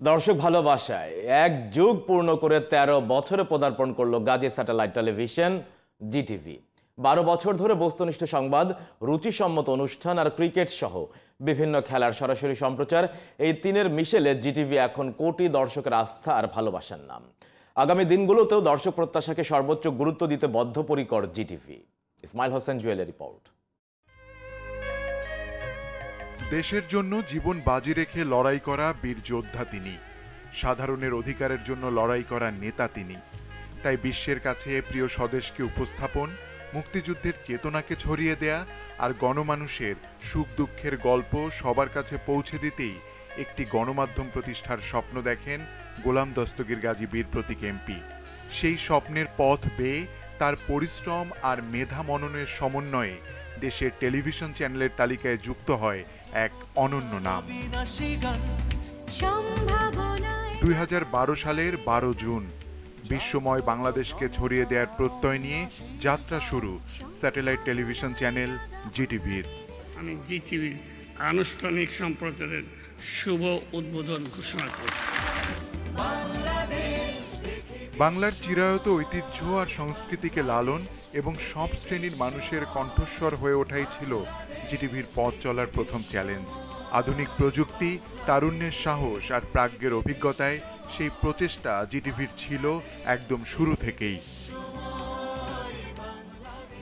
দর্শক ভালোবাসায় এক যুগ পূর্ণ করে ১৩ বছরে পদার্পণ করলো গাজী স্যাটেলাইট টেলিভিশন জিটিভি। ১২ বছর ধরে বস্তুনিষ্ঠ সংবাদ, রুচিসম্মত অনুষ্ঠান আর ক্রিকেট সহ বিভিন্ন খেলার সরাসরি সম্প্রচার, এই তিনের মিশেলে জিটিভি এখন কোটি দর্শকের আস্থা আর ভালোবাসার নাম। আগামী দিনগুলোতেও দর্শক প্রত্যাশাকে সর্বোচ্চ গুরুত্ব দিতে বদ্ধপরিকর জিটিভি। ইসমাইল হোসেন জুয়েলের রিপোর্ট। দেশের জন্য জীবন বাজি রেখে লড়াই করা বীর যোদ্ধা তিনি, সাধারণের অধিকারের জন্য লড়াই করা নেতা তিনি। তাই বিশ্বের কাছে প্রিয় স্বদেশকে উপস্থাপন, মুক্তিযুদ্ধের চেতনাকে ছড়িয়ে দেয়া আর গণমানুষের সুখ দুঃখের গল্প সবার কাছে পৌঁছে দিতেই একটি গণমাধ্যম প্রতিষ্ঠার স্বপ্ন দেখেন গোলাম দস্তগীর গাজী বীর প্রতীক এমপি। সেই স্বপ্নের পথ বেয়ে তার পরিশ্রম আর মেধা মননের সমন্বয়ে দেশের টেলিভিশন চ্যানেলের তালিকায় যুক্ত হয় এক অনন্য নাম। ২০১২ সালের ১২ জুন বিশ্বময় বাংলাদেশকে ছড়িয়ে দেওয়ার প্রত্যয় নিয়ে যাত্রা শুরু স্যাটেলাইট টেলিভিশন চ্যানেল জিটিভির। আমি জিটিভির আনুষ্ঠানিক সম্প্রচারের শুভ উদ্বোধন ঘোষণা করছি। বাংলার চিরায়ত ঐতিহ্য আর সংস্কৃতিকে লালন এবং সব শ্রেণীর মানুষের কণ্ঠস্বর হয়ে ওঠাই ছিল জিটিভির পথ চলার প্রথম চ্যালেঞ্জ। আধুনিক প্রযুক্তি, তারুণ্যের সাহস আর প্রাজ্ঞের অভিজ্ঞতায় সেই প্রচেষ্টা জিটিভির ছিল একদম শুরু থেকেই।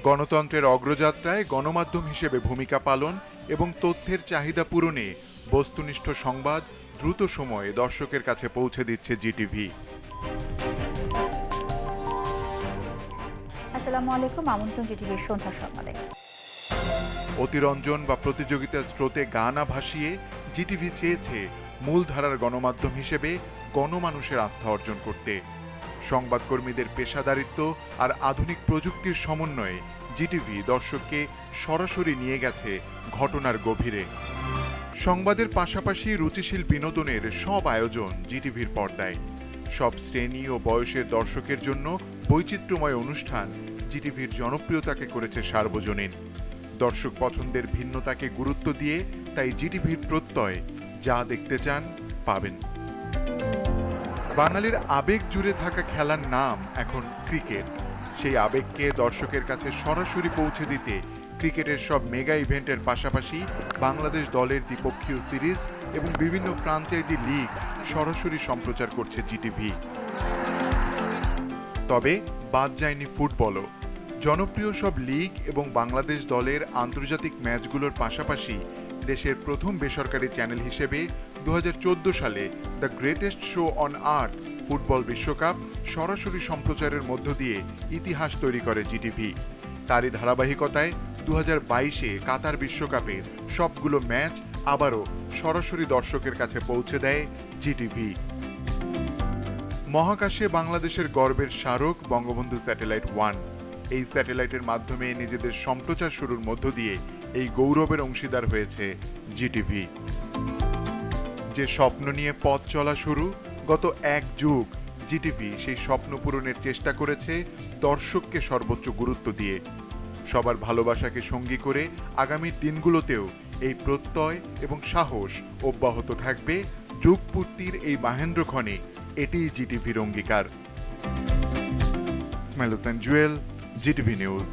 গণতন্ত্রের অগ্রযাত্রায় গণমাধ্যম হিসেবে ভূমিকা পালন এবং তথ্যের চাহিদা পূরণে বস্তুনিষ্ঠ সংবাদ দ্রুত সময়ে দর্শকের কাছে পৌঁছে দিচ্ছে জিটিভি। আসসালামু আলাইকুম, আমন্ত্রণ জিটিভির সন্ধ্যা সংবাদে। অতিরঞ্জন বা প্রতিযোগিতার স্রোতে গানা ভাসিয়ে জিটিভি চেয়েছে মূলধারার গণমাধ্যম হিসেবে গণমানুষের আস্থা অর্জন করতে। সংবাদকর্মীদের পেশাদারিত্ব আর আধুনিক প্রযুক্তির সমন্বয়ে জিটিভি দর্শককে সরাসরি নিয়ে গেছে ঘটনার গভীরে। সংবাদের পাশাপাশি রুচিশীল বিনোদনের সব আয়োজন জিটিভির পর্দায়। সব শ্রেণী ও বয়সের দর্শকের জন্য বৈচিত্র্যময় অনুষ্ঠান জিটিভির জনপ্রিয়তাকে করেছে সার্বজনীন। দর্শক পছন্দের ভিন্নতাকে গুরুত্ব দিয়ে তাই জিটিভির প্রত্যয়, যা দেখতে চান পাবেন। বাঙালির আবেগ জুড়ে থাকা খেলার নাম এখন ক্রিকেট। সেই আবেগকে দর্শকের কাছে সরাসরি পৌঁছে দিতে ক্রিকেটের সব মেগা ইভেন্টের পাশাপাশি বাংলাদেশ দলের দ্বিপক্ষীয় সিরিজ এবং বিভিন্ন ফ্রাঞ্চাইজি লিগ সরাসরি সম্প্রচার করছে জিটিভি। তবে বাদ যায়নি ফুটবলও। জনপ্রিয় সব লিগ এবং বাংলাদেশ দলের আন্তর্জাতিক ম্যাচগুলোর পাশাপাশি দেশের প্রথম বেসরকারি চ্যানেল হিসেবে ২০১৪ সালে the greatest show on earth football বিশ্বকাপ সরাসরি সম্প্রচারের মধ্য দিয়ে ইতিহাস তৈরি করে জিটিভি। তারই ধারাবাহিকতায় ২০২২-এ কাতার বিশ্বকাপের সবগুলো ম্যাচ আবারও সরাসরি দর্শকের কাছে পৌঁছে দেয় জিটিভি। মহাকাশে বাংলাদেশের গর্বের স্মারক বঙ্গবন্ধু স্যাটেলাইট 1। এই স্যাটেলাইটের মাধ্যমে নিজেদের সম্প্রচার শুরুর মধ্য দিয়ে এই গৌরবের অংশীদার হয়েছে জিটিভি। যে স্বপ্ন নিয়ে পথ চলা শুরু, গত এক যুগ জিটিভি সেই স্বপ্ন পূরণের চেষ্টা করেছে দর্শককে সর্বোচ্চ গুরুত্ব দিয়ে। সবার ভালোবাসাকে সঙ্গী করে আগামী দিনগুলোতেও এই প্রত্যয় এবং সাহস অব্যাহত থাকবে। যুগপূর্তির এই মাহেন্দ্রক্ষণে এটিই জিটিভির অঙ্গীকার। Ismail Hossain Jewel, GTV news.